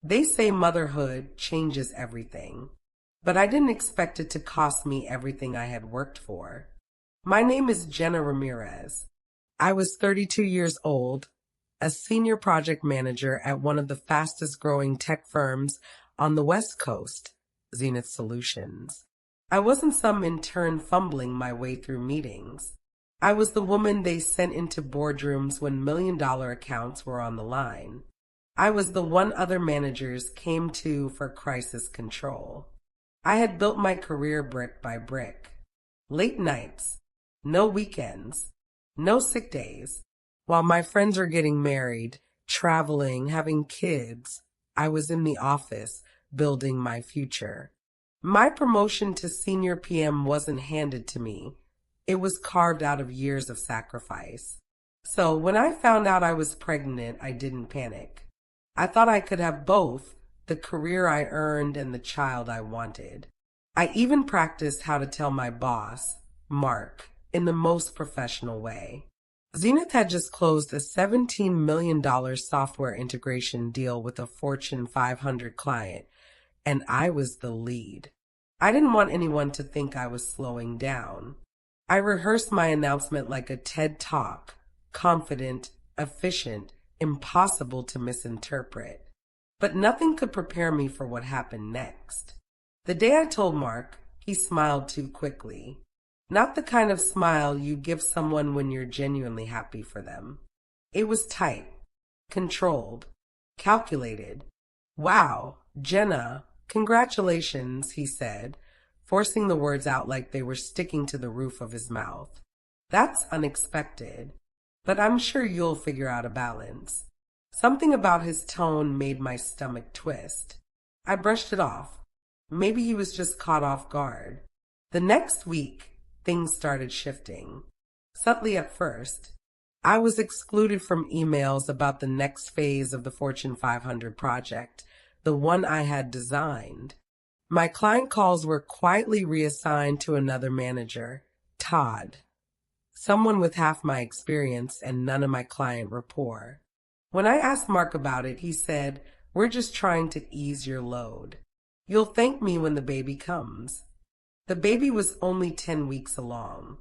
They say motherhood changes everything, but I didn't expect it to cost me everything I had worked for. My name is Jenna Ramirez. I was 32 years old, a senior project manager at one of the fastest growing tech firms on the West Coast, Zenith Solutions. I wasn't some intern fumbling my way through meetings. I was the woman they sent into boardrooms when million-dollar accounts were on the line. I was the one other managers came to for crisis control. I had built my career brick by brick. Late nights, no weekends, no sick days. While my friends were getting married, traveling, having kids, I was in the office building my future. My promotion to senior PM wasn't handed to me. It was carved out of years of sacrifice. So when I found out I was pregnant, I didn't panic. I thought I could have both, the career I earned and the child I wanted. I even practiced how to tell my boss, Mark, in the most professional way. Zenith had just closed a $17 million software integration deal with a Fortune 500 client, and I was the lead. I didn't want anyone to think I was slowing down. I rehearsed my announcement like a TED Talk, confident, efficient, impossible to misinterpret. But nothing could prepare me for what happened next. The day I told Mark, he smiled too quickly. Not the kind of smile you give someone when you're genuinely happy for them. It was tight, controlled, calculated. "Wow, Jenna, congratulations," he said, forcing the words out like they were sticking to the roof of his mouth. "That's unexpected, but I'm sure you'll figure out a balance." Something about his tone made my stomach twist. I brushed it off. Maybe he was just caught off guard. The next week, things started shifting. Subtly at first. I was excluded from emails about the next phase of the Fortune 500 project, the one I had designed. My client calls were quietly reassigned to another manager, Todd, someone with half my experience and none of my client rapport. When I asked Mark about it, he said, "We're just trying to ease your load. You'll thank me when the baby comes." The baby was only 10 weeks along.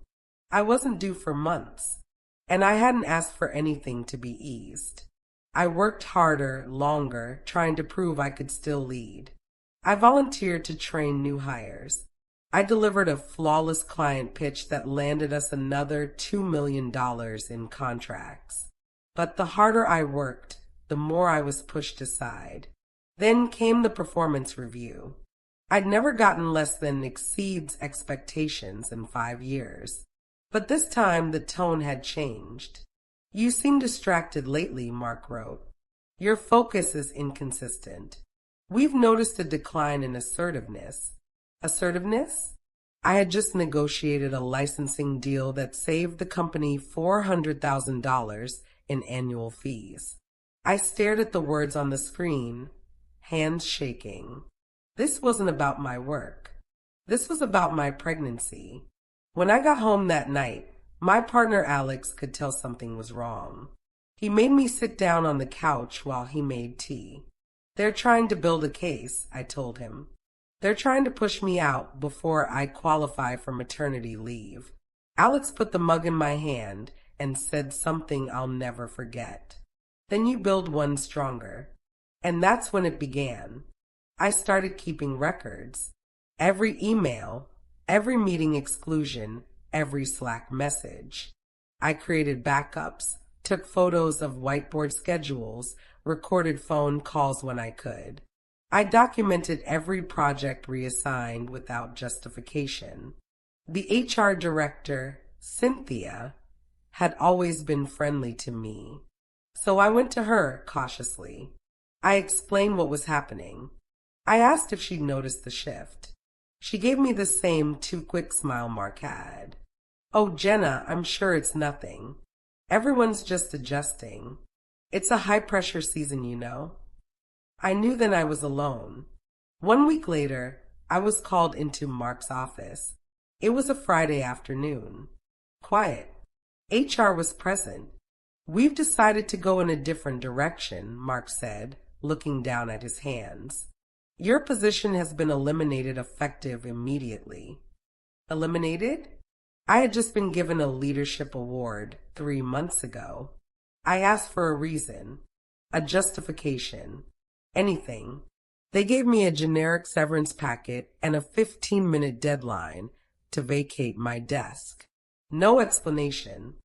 I wasn't due for months, and I hadn't asked for anything to be eased. I worked harder, longer, trying to prove I could still lead. I volunteered to train new hires. I delivered a flawless client pitch that landed us another $2 million in contracts. But the harder I worked, the more I was pushed aside. Then came the performance review. I'd never gotten less than exceeds expectations in 5 years. But this time the tone had changed. "You seem distracted lately," Mark wrote. "Your focus is inconsistent. We've noticed a decline in assertiveness." Assertiveness? I had just negotiated a licensing deal that saved the company $400,000 in annual fees. I stared at the words on the screen, hands shaking. This wasn't about my work. This was about my pregnancy. When I got home that night, my partner Alex could tell something was wrong. He made me sit down on the couch while he made tea. "They're trying to build a case," I told him. "They're trying to push me out before I qualify for maternity leave." Alex put the mug in my hand and said something I'll never forget. "Then you build one stronger." And that's when it began. I started keeping records. Every email, every meeting exclusion, every Slack message. I created backups, took photos of whiteboard schedules, recorded phone calls when I could. I documented every project reassigned without justification. The HR director, Cynthia, had always been friendly to me. So I went to her cautiously. I explained what was happening. I asked if she'd noticed the shift. She gave me the same too quick smile Mark had. "Oh, Jenna, I'm sure it's nothing. Everyone's just adjusting. It's a high-pressure season, you know." I knew then I was alone. 1 week later, I was called into Mark's office. It was a Friday afternoon. Quiet. HR was present. "We've decided to go in a different direction," Mark said, looking down at his hands. Your position has been eliminated effective immediately. Eliminated? I had just been given a leadership award 3 months ago. I asked for a reason, a justification, anything. They gave me a generic severance packet and a 15-minute deadline to vacate my desk. No explanation.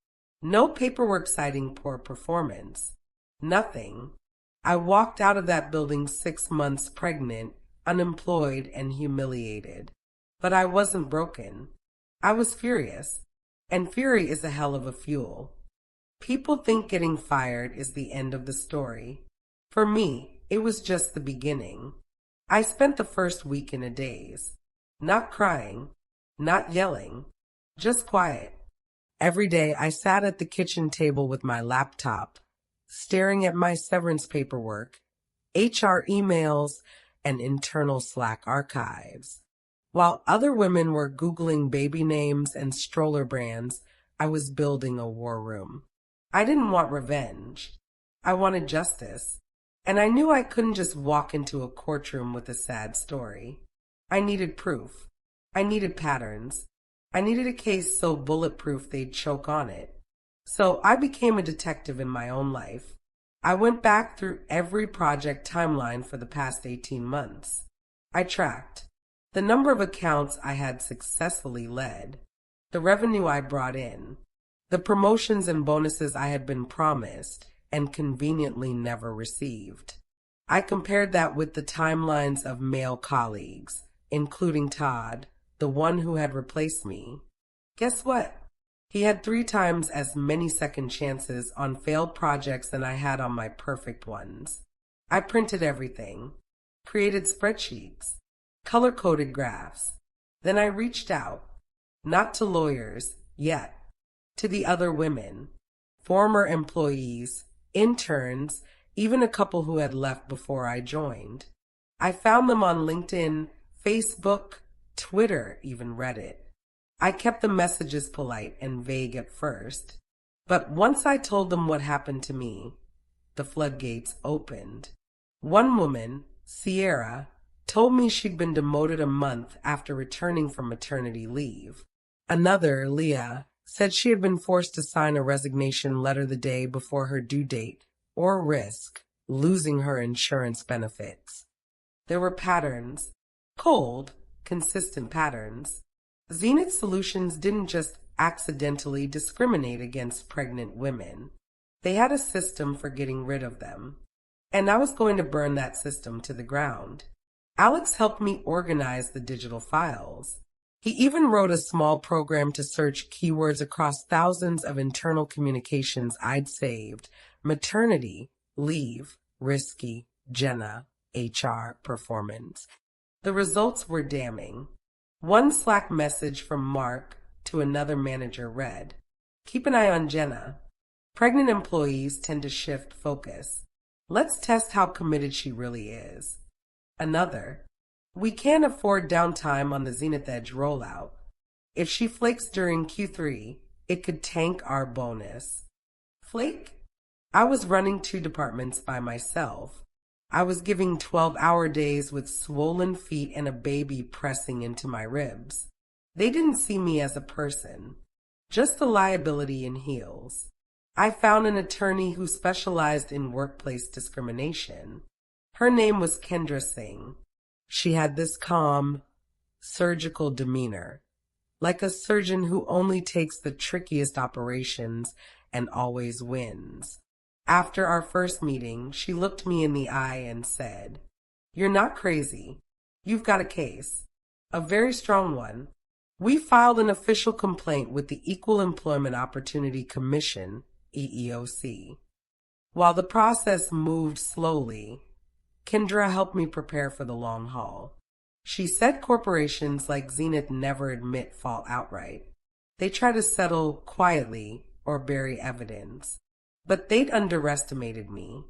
No paperwork citing poor performance. Nothing. I walked out of that building 6 months pregnant, unemployed, and humiliated. But I wasn't broken. I was furious. And fury is a hell of a fuel. People think getting fired is the end of the story. For me, it was just the beginning. I spent the first week in a daze. Not crying, not yelling, just quiet. Every day I sat at the kitchen table with my laptop, staring at my severance paperwork, HR emails, and internal Slack archives. While other women were Googling baby names and stroller brands, I was building a war room. I didn't want revenge. I wanted justice. And I knew I couldn't just walk into a courtroom with a sad story. I needed proof. I needed patterns. I needed a case so bulletproof they'd choke on it. So I became a detective in my own life. I went back through every project timeline for the past 18 months. I tracked the number of accounts I had successfully led, the revenue I brought in, the promotions and bonuses I had been promised and conveniently never received. I compared that with the timelines of male colleagues, including Todd, the one who had replaced me. Guess what? He had 3 times as many second chances on failed projects than I had on my perfect ones. I printed everything, created spreadsheets, color-coded graphs. Then I reached out, not to lawyers yet, to the other women, former employees, interns, even a couple who had left before I joined. I found them on LinkedIn, Facebook, Twitter, even Reddit. I kept the messages polite and vague at first, but once I told them what happened to me, the floodgates opened. One woman, Sierra, told me she'd been demoted a month after returning from maternity leave. Another, Leah, said she had been forced to sign a resignation letter the day before her due date or risk losing her insurance benefits. There were patterns, cold, consistent patterns. Zenith Solutions didn't just accidentally discriminate against pregnant women. They had a system for getting rid of them. And I was going to burn that system to the ground. Alex helped me organize the digital files. He even wrote a small program to search keywords across thousands of internal communications I'd saved: maternity, leave, risky, Jenna, HR, performance. The results were damning. One Slack message from Mark to another manager read, "Keep an eye on Jenna. Pregnant employees tend to shift focus. Let's test how committed she really is." Another, "We can't afford downtime on the Zenith Edge rollout. If she flakes during Q3, it could tank our bonus." Flake? I was running 2 departments by myself. I was giving 12-hour days with swollen feet and a baby pressing into my ribs. They didn't see me as a person, just a liability in heels. I found an attorney who specialized in workplace discrimination. Her name was Kendra Singh. She had this calm, surgical demeanor, like a surgeon who only takes the trickiest operations and always wins. After our first meeting, she looked me in the eye and said, "You're not crazy. You've got a case. A very strong one. We filed an official complaint with the Equal Employment Opportunity Commission, EEOC." While the process moved slowly, Kendra helped me prepare for the long haul. She said corporations like Zenith never admit fault outright. They try to settle quietly or bury evidence. But they'd underestimated me.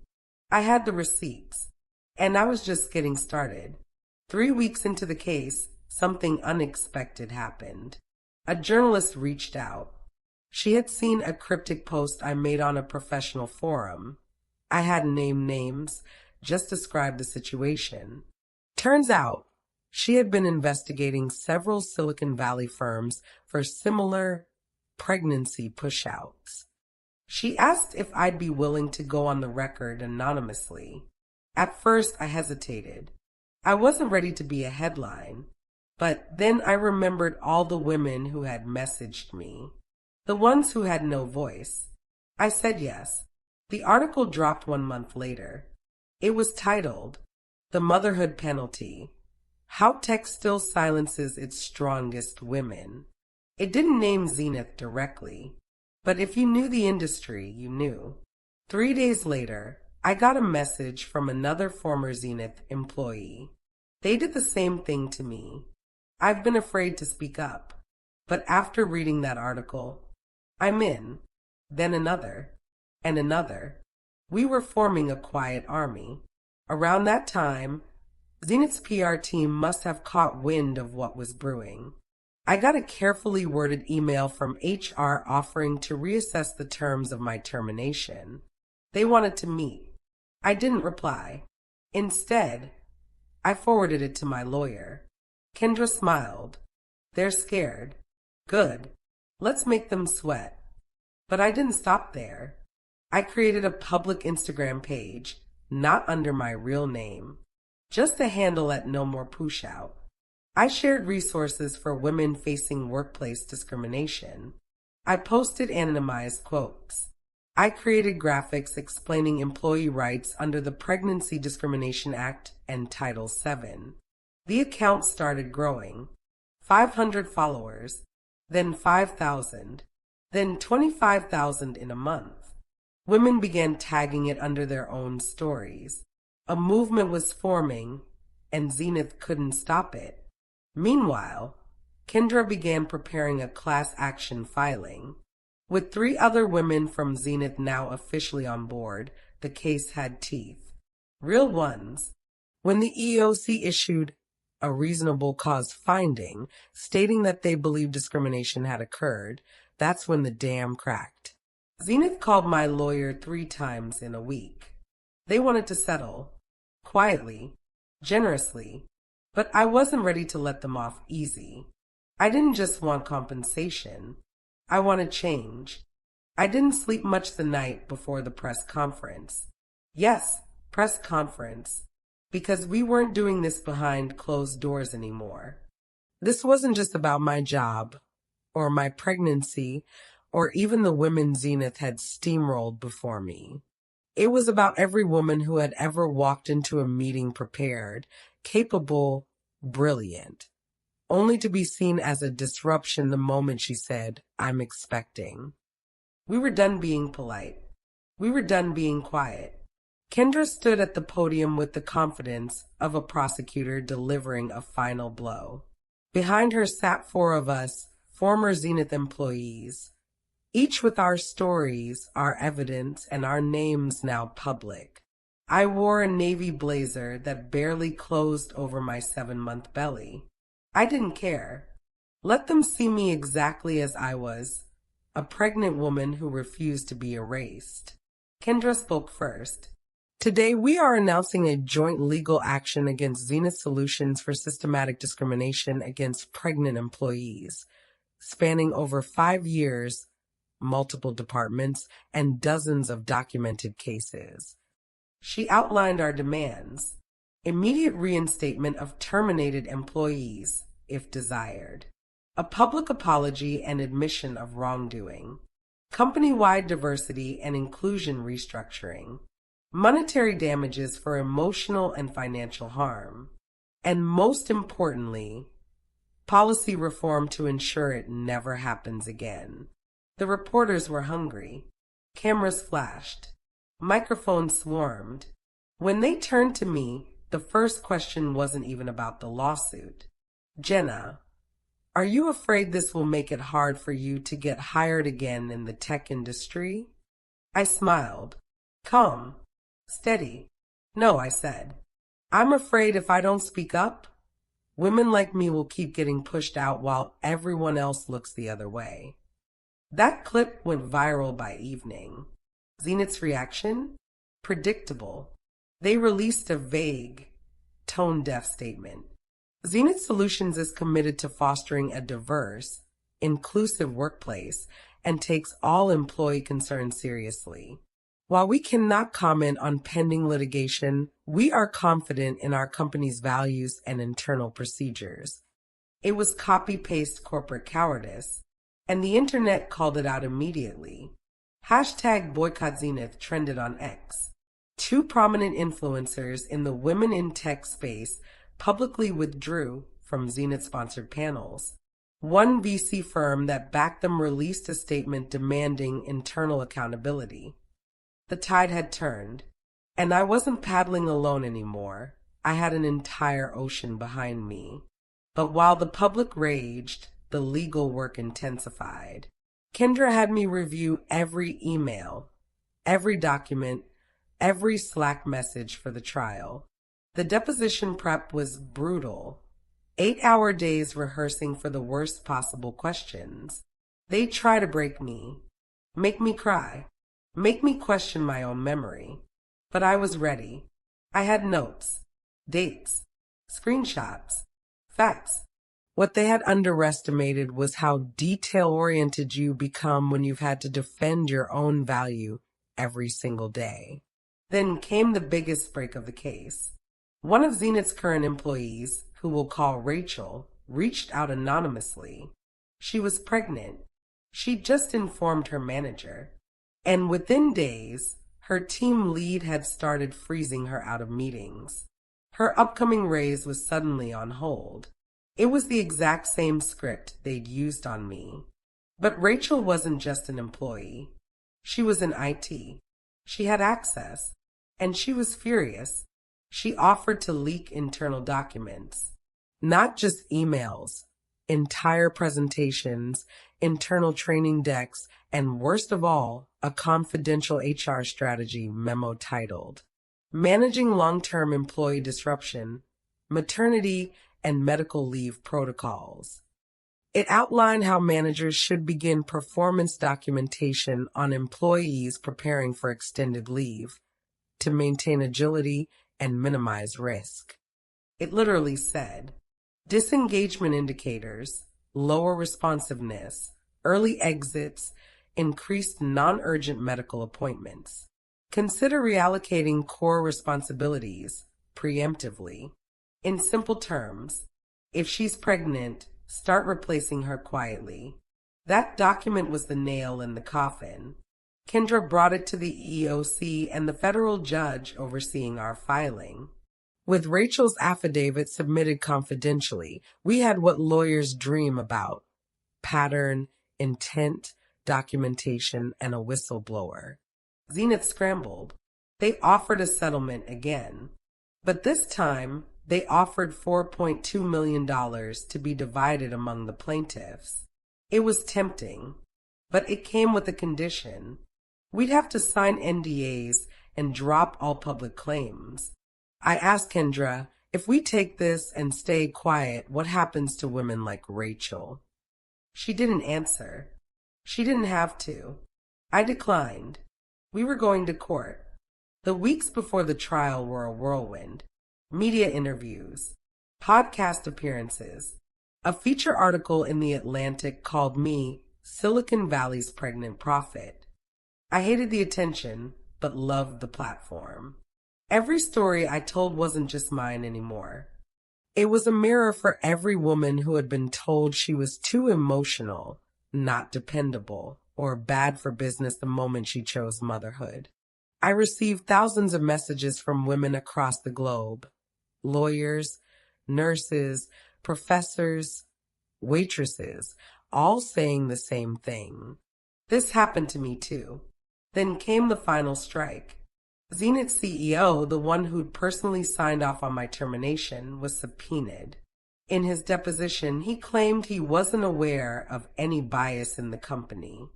I had the receipts, and I was just getting started. 3 weeks into the case, something unexpected happened. A journalist reached out. She had seen a cryptic post I made on a professional forum. I hadn't named names, just described the situation. Turns out, she had been investigating several Silicon Valley firms for similar pregnancy pushouts. She asked if I'd be willing to go on the record anonymously. At first, I hesitated. I wasn't ready to be a headline, but then I remembered all the women who had messaged me, the ones who had no voice. I said yes. The article dropped 1 month later. It was titled, "The Motherhood Penalty: How Tech Still Silences Its Strongest Women." It didn't name Zenith directly, but if you knew the industry, you knew. 3 days later, I got a message from another former Zenith employee. They did the same thing to me. I've been afraid to speak up, but after reading that article, I'm in. Then another, and another. We were forming a quiet army. Around that time, Zenith's PR team must have caught wind of what was brewing. I got a carefully worded email from HR offering to reassess the terms of my termination. They wanted to meet. I didn't reply. Instead, I forwarded it to my lawyer. Kendra smiled. They're scared. Good. Let's make them sweat. But I didn't stop there. I created a public Instagram page, not under my real name, just a handle at No More Pushout. I shared resources for women facing workplace discrimination. I posted anonymized quotes. I created graphics explaining employee rights under the Pregnancy Discrimination Act and Title VII. The account started growing. 500 followers, then 5,000, then 25,000 in a month. Women began tagging it under their own stories. A movement was forming, and Zenith couldn't stop it. Meanwhile, Kendra began preparing a class action filing. With 3 other women from Zenith now officially on board, the case had teeth. Real ones. When the EEOC issued a reasonable cause finding, stating that they believed discrimination had occurred, that's when the dam cracked. Zenith called my lawyer 3 times in a week. They wanted to settle. Quietly, generously. But I wasn't ready to let them off easy. I didn't just want compensation. I wanted change. I didn't sleep much the night before the press conference. Yes, press conference. Because we weren't doing this behind closed doors anymore. This wasn't just about my job, or my pregnancy, or even the women Zenith had steamrolled before me. It was about every woman who had ever walked into a meeting prepared, capable, brilliant, only to be seen as a disruption the moment she said, "I'm expecting." We were done being polite. We were done being quiet. Kendra stood at the podium with the confidence of a prosecutor delivering a final blow. Behind her sat 4 of us, former Zenith employees, each with our stories, our evidence, and our names now public. I wore a navy blazer that barely closed over my 7-month belly. I didn't care. Let them see me exactly as I was, a pregnant woman who refused to be erased. Kendra spoke first. Today, we are announcing a joint legal action against Zenith Solutions for systematic discrimination against pregnant employees, spanning over 5 years, multiple departments, and dozens of documented cases. She outlined our demands: immediate reinstatement of terminated employees, if desired, a public apology and admission of wrongdoing, company-wide diversity and inclusion restructuring, monetary damages for emotional and financial harm, and most importantly, policy reform to ensure it never happens again. The reporters were hungry. Cameras flashed. Microphones swarmed. When they turned to me, the first question wasn't even about the lawsuit. "Jenna, are you afraid this will make it hard for you to get hired again in the tech industry?" I smiled. Calm. Steady. "No," I said. "I'm afraid if I don't speak up, women like me will keep getting pushed out while everyone else looks the other way." That clip went viral by evening. Zenith's reaction? Predictable. They released a vague, tone-deaf statement. Zenith Solutions is committed to fostering a diverse, inclusive workplace and takes all employee concerns seriously. While we cannot comment on pending litigation, we are confident in our company's values and internal procedures. It was copy-paste corporate cowardice, and the internet called it out immediately. Hashtag Boycott Zenith trended on X. Two prominent influencers in the women in tech space publicly withdrew from Zenith-sponsored panels. One VC firm that backed them released a statement demanding internal accountability. The tide had turned, and I wasn't paddling alone anymore. I had an entire ocean behind me. But while the public raged, the legal work intensified. Kendra had me review every email, every document, every Slack message for the trial. The deposition prep was brutal. 8-hour days rehearsing for the worst possible questions. They'd try to break me, make me cry, make me question my own memory. But I was ready. I had notes, dates, screenshots, facts. What they had underestimated was how detail-oriented you become when you've had to defend your own value every single day. Then came the biggest break of the case. One of Zenith's current employees, who we'll call Rachel, reached out anonymously. She was pregnant. She'd just informed her manager. And within days, her team lead had started freezing her out of meetings. Her upcoming raise was suddenly on hold. It was the exact same script they'd used on me. But Rachel wasn't just an employee. She was in IT. She had access. And she was furious. She offered to leak internal documents. Not just emails, entire presentations, internal training decks, and worst of all, a confidential HR strategy memo titled Managing Long-Term Employee Disruption, Maternity and Medical Leave Protocols. It outlined how managers should begin performance documentation on employees preparing for extended leave to maintain agility and minimize risk. It literally said, disengagement indicators, lower responsiveness, early exits, increased non-urgent medical appointments. Consider reallocating core responsibilities preemptively. In simple terms, if she's pregnant, start replacing her quietly. That document was the nail in the coffin. Kendra brought it to the EOC and the federal judge overseeing our filing. With Rachel's affidavit submitted confidentially, we had what lawyers dream about: pattern, intent, documentation, and a whistleblower. Zenith scrambled. They offered a settlement again. But this time, they offered $4.2 million to be divided among the plaintiffs. It was tempting, but it came with a condition. We'd have to sign NDAs and drop all public claims. I asked Kendra, if we take this and stay quiet, what happens to women like Rachel? She didn't answer. She didn't have to. I declined. We were going to court. The weeks before the trial were a whirlwind. Media interviews, podcast appearances. A feature article in The Atlantic called me Silicon Valley's pregnant prophet. I hated the attention, but loved the platform. Every story I told wasn't just mine anymore. It was a mirror for every woman who had been told she was too emotional, not dependable, or bad for business the moment she chose motherhood. I received thousands of messages from women across the globe. Lawyers, nurses, professors, waitresses, all saying the same thing. This happened to me too. Then came the final strike. Zenith's CEO, the one who'd personally signed off on my termination, was subpoenaed. In his deposition, he claimed he wasn't aware of any bias in the company.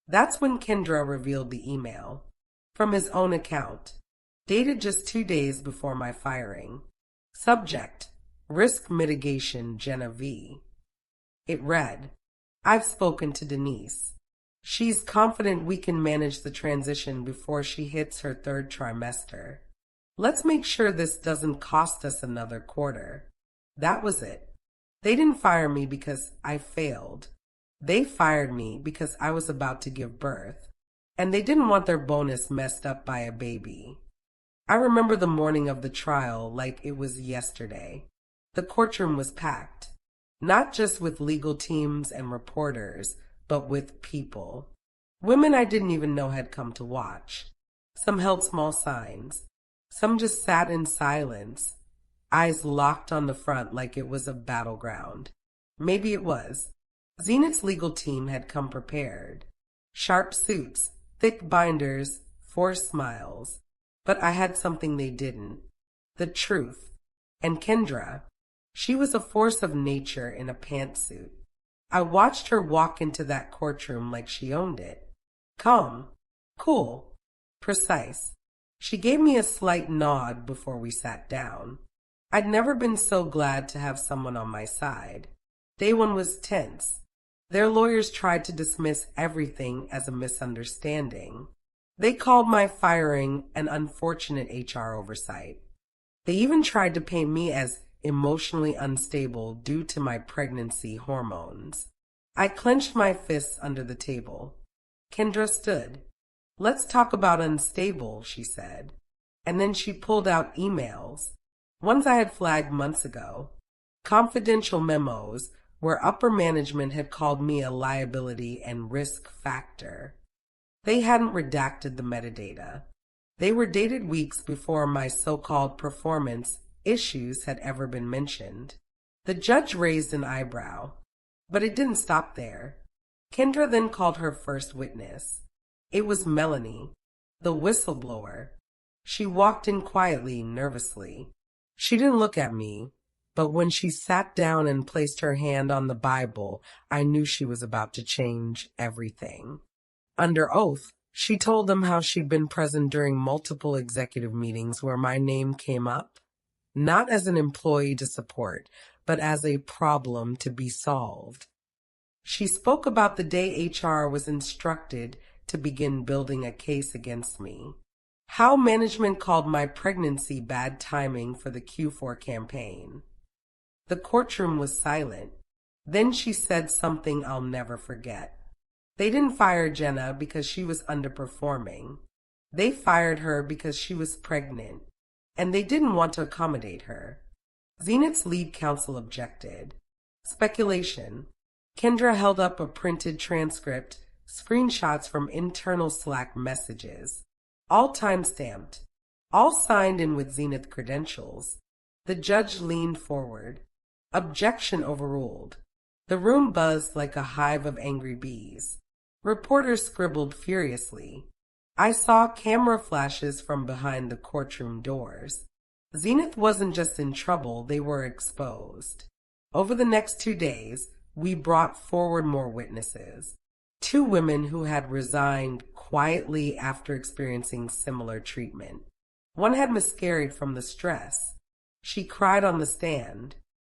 That's when Kendra revealed the email, from his own account, dated just 2 days before my firing. Subject: Risk Mitigation, Jenna V. It read, I've spoken to Denise. She's confident we can manage the transition before she hits her 3rd trimester. Let's make sure this doesn't cost us another quarter. That was it. They didn't fire me because I failed. They fired me because I was about to give birth, and they didn't want their bonus messed up by a baby. I remember the morning of the trial like it was yesterday. The courtroom was packed, not just with legal teams and reporters, but with people. Women I didn't even know had come to watch. Some held small signs. Some just sat in silence, eyes locked on the front like it was a battleground. Maybe it was. Zenith's legal team had come prepared. Sharp suits, thick binders, forced smiles. But I had something they didn't. The truth. And Kendra. She was a force of nature in a pantsuit. I watched her walk into that courtroom like she owned it. Calm. Cool. Precise. She gave me a slight nod before we sat down. I'd never been so glad to have someone on my side. Day one was tense. Their lawyers tried to dismiss everything as a misunderstanding. They called my firing an unfortunate HR oversight. They even tried to paint me as emotionally unstable due to my pregnancy hormones. I clenched my fists under the table. Kendra stood. "Let's talk about unstable," she said. And then she pulled out emails, ones I had flagged months ago. Confidential memos where upper management had called me a liability and risk factor. They hadn't redacted the metadata. They were dated weeks before my so-called performance issues had ever been mentioned. The judge raised an eyebrow, but it didn't stop there. Kendra then called her first witness. It was Melanie, the whistleblower. She walked in quietly, nervously. She didn't look at me, but when she sat down and placed her hand on the Bible, I knew she was about to change everything. Under oath, she told them how she'd been present during multiple executive meetings where my name came up, not as an employee to support, but as a problem to be solved. She spoke about the day HR was instructed to begin building a case against me, how management called my pregnancy bad timing for the Q4 campaign. The courtroom was silent. Then she said something I'll never forget. They didn't fire Jenna because she was underperforming. They fired her because she was pregnant, and they didn't want to accommodate her. Zenith's lead counsel objected. Speculation. Kendra held up a printed transcript, screenshots from internal Slack messages, all time-stamped, all signed in with Zenith credentials. The judge leaned forward. Objection overruled. The room buzzed like a hive of angry bees. Reporters scribbled furiously. I saw camera flashes from behind the courtroom doors. Zenith wasn't just in trouble, they were exposed. Over the next 2 days, we brought forward more witnesses. 2 women who had resigned quietly after experiencing similar treatment. One had miscarried from the stress. She cried on the stand.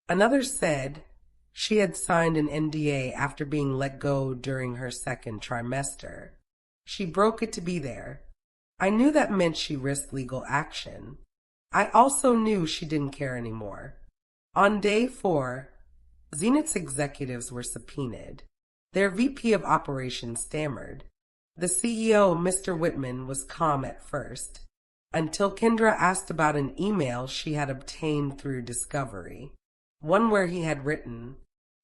Another said she had signed an NDA after being let go during her second trimester. She broke it to be there. I knew that meant she risked legal action. I also knew she didn't care anymore. On day 4, Zenith's executives were subpoenaed. Their VP of operations stammered. The CEO, Mr. Whitman, was calm at first, until Kendra asked about an email she had obtained through Discovery, one where he had written,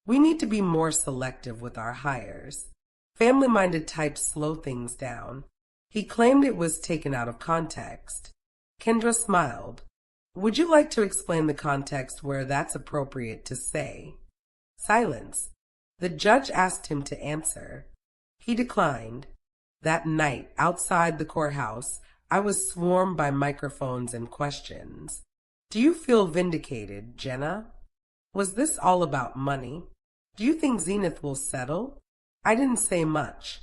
"We need to be more selective with our hires." Family-minded types slow things down. He claimed it was taken out of context. Kendra smiled. "Would you like to explain the context where that's appropriate to say?" Silence. The judge asked him to answer. He declined. That night, outside the courthouse, I was swarmed by microphones and questions. "Do you feel vindicated, Jenna? Was this all about money? Do you think Zenith will settle?" I didn't say much.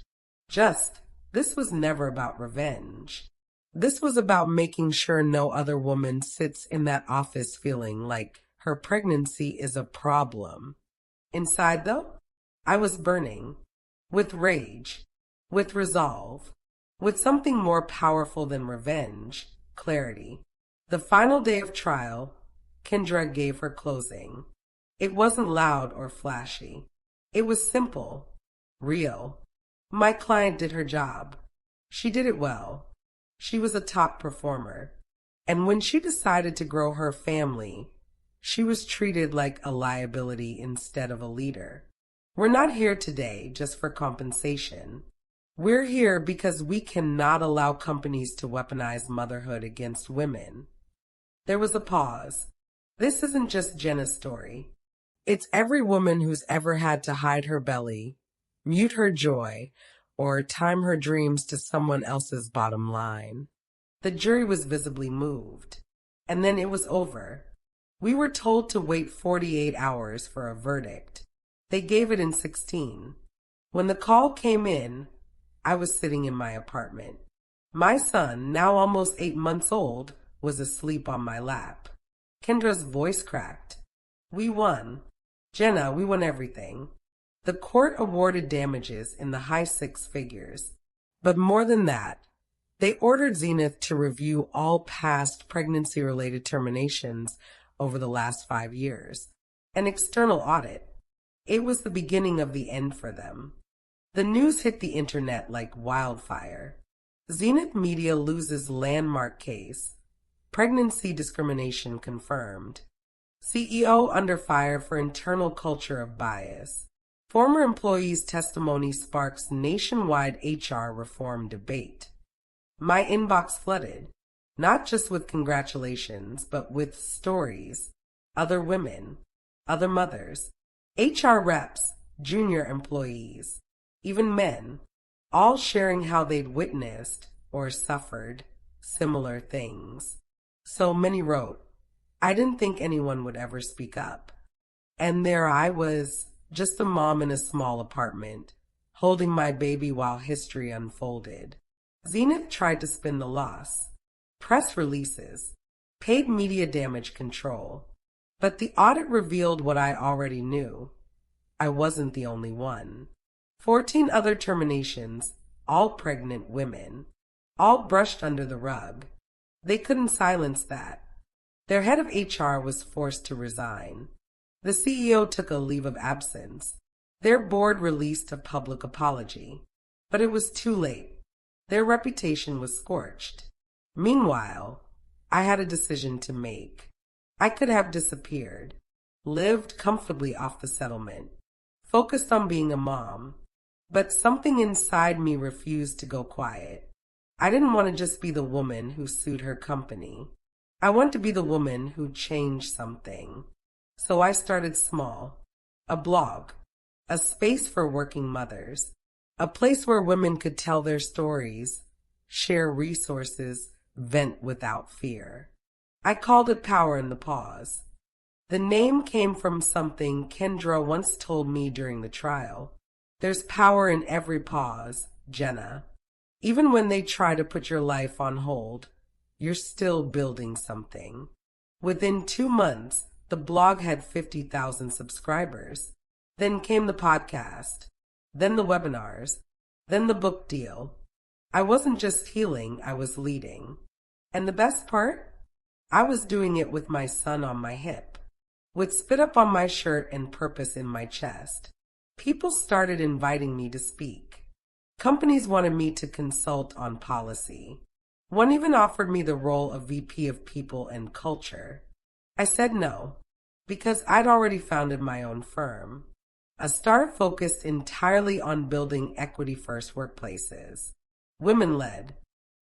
Just, this was never about revenge. This was about making sure no other woman sits in that office feeling like her pregnancy is a problem. Inside, though, I was burning. With rage. With resolve. With something more powerful than revenge. Clarity. The final day of trial, Kendra gave her closing. It wasn't loud or flashy. It was simple, real. My client did her job. She did it well. She was a top performer. And when she decided to grow her family, she was treated like a liability instead of a leader. We're not here today just for compensation. We're here because we cannot allow companies to weaponize motherhood against women. There was a pause. This isn't just Jenna's story. It's every woman who's ever had to hide her belly, mute her joy, or time her dreams to someone else's bottom line. The jury was visibly moved. And then it was over. We were told to wait 48 hours for a verdict. They gave it in 16. When the call came in, I was sitting in my apartment. My son, now almost 8 months old, was asleep on my lap. Kendra's voice cracked. We won. Jenna, we won everything. The court awarded damages in the high 6 figures. But more than that, they ordered Zenith to review all past pregnancy-related terminations over the last 5 years. An external audit. It was the beginning of the end for them. The news hit the internet like wildfire. Zenith Media loses landmark case. Pregnancy discrimination confirmed. CEO under fire for internal culture of bias. Former employee's testimony sparks nationwide HR reform debate. My inbox flooded, not just with congratulations, but with stories. Other women, other mothers, HR reps, junior employees, even men, all sharing how they'd witnessed or suffered similar things. So many wrote, I didn't think anyone would ever speak up. And there I was, just a mom in a small apartment, holding my baby while history unfolded. Zenith tried to spin the loss. Press releases, paid media damage control. But the audit revealed what I already knew. I wasn't the only one. 14 other terminations, all pregnant women, all brushed under the rug. They couldn't silence that. Their head of HR was forced to resign. The CEO took a leave of absence. Their board released a public apology. But it was too late. Their reputation was scorched. Meanwhile, I had a decision to make. I could have disappeared, lived comfortably off the settlement, focused on being a mom. But something inside me refused to go quiet. I didn't want to just be the woman who sued her company. I wanted to be the woman who changed something. So I started small. A blog. A space for working mothers. A place where women could tell their stories, share resources, vent without fear. I called it Power in the Pause. The name came from something Kendra once told me during the trial. There's power in every pause, Jenna. Even when they try to put your life on hold, you're still building something. Within 2 months, the blog had 50,000 subscribers. Then came the podcast. Then the webinars. Then the book deal. I wasn't just healing, I was leading. And the best part? I was doing it with my son on my hip, with spit up on my shirt and purpose in my chest. People started inviting me to speak. Companies wanted me to consult on policy. One even offered me the role of VP of People and Culture. I said no, because I'd already founded my own firm. A startup focused entirely on building equity-first workplaces. Women-led,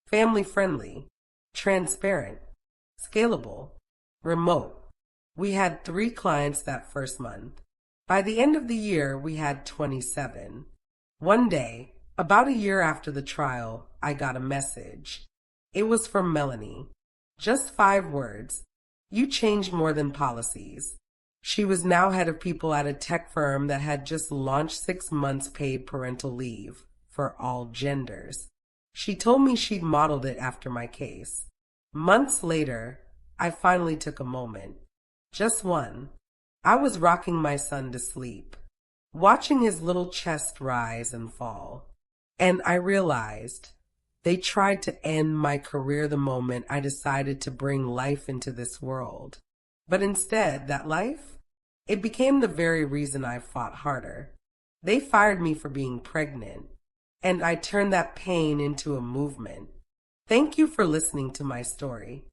family-friendly, transparent, scalable, remote. We had 3 clients that first month. By the end of the year, we had 27. One day, about a year after the trial, I got a message. It was from Melanie. Just 5 words. You changed more than policies. She was now head of people at a tech firm that had just launched 6 months paid parental leave for all genders. She told me she'd modeled it after my case. Months later, I finally took a moment. Just one. I was rocking my son to sleep, watching his little chest rise and fall. And I realized They tried to end my career the moment I decided to bring life into this world. But instead, that life, it became the very reason I fought harder. They fired me for being pregnant, and I turned that pain into a movement. Thank you for listening to my story.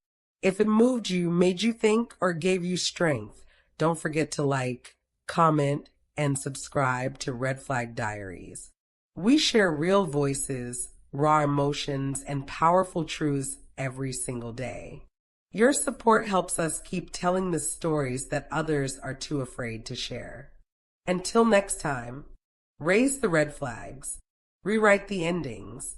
If it moved you, made you think, or gave you strength, don't forget to like, comment, and subscribe to Red Flag Diaries. We share real voices, raw emotions, and powerful truths every single day. Your support helps us keep telling the stories that others are too afraid to share. Until next time, raise the red flags, rewrite the endings,